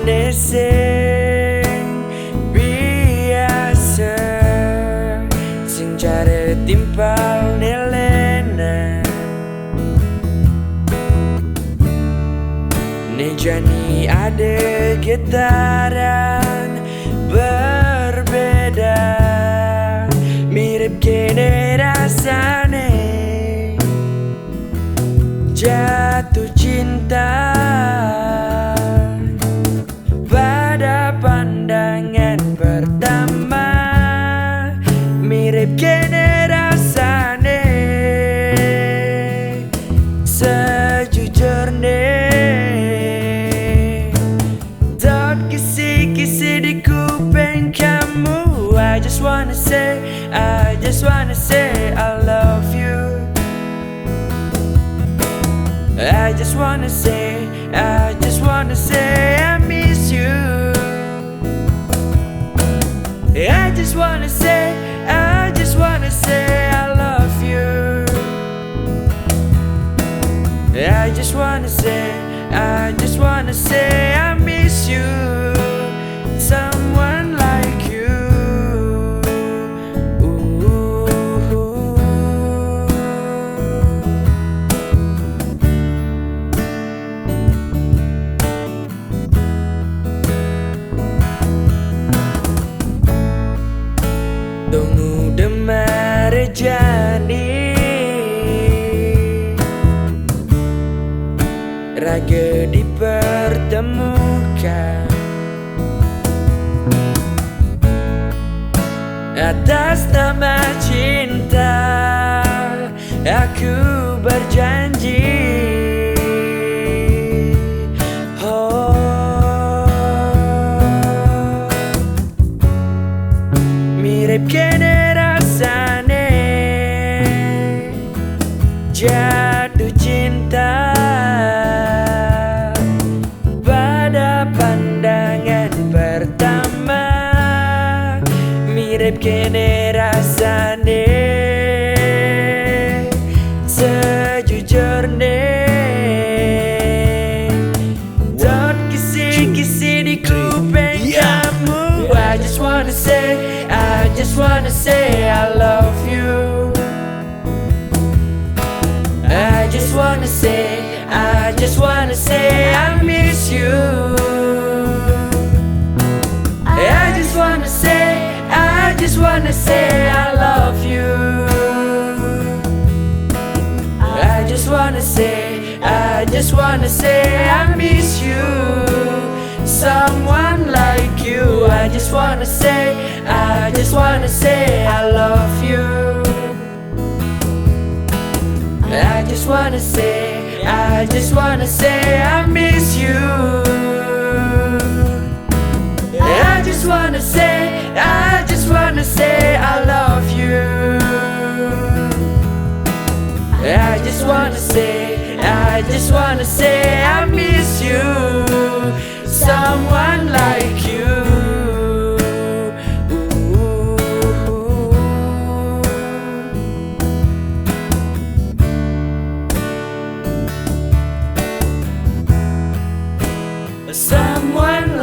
jane sing biasa sing jare timpal nelena ne jani ada getaran berbeda mirip kene rasane jatuh cinta pada pandangan pertama mirip kene rasane sejujurnya dot kisi-kisi di kuping kamu I just wanna say I love you I just wanna say I miss you I just wanna say I love you I just wanna say I miss you someone like you tunggu demar jani raga dipertemukan atas nama cinta aku berjanji mirip kene rasane jatuh cinta pada pandangan pertama mirip kene rasane sejujurnya dot kisi-kisi di kuping kamu I just wanna say I love you I just wanna say I miss you I just wanna say I love you I just wanna say I miss you someone like you I just wanna say I love you I just wanna say I miss you I just wanna say I love you I just wanna say I miss you someone like you someone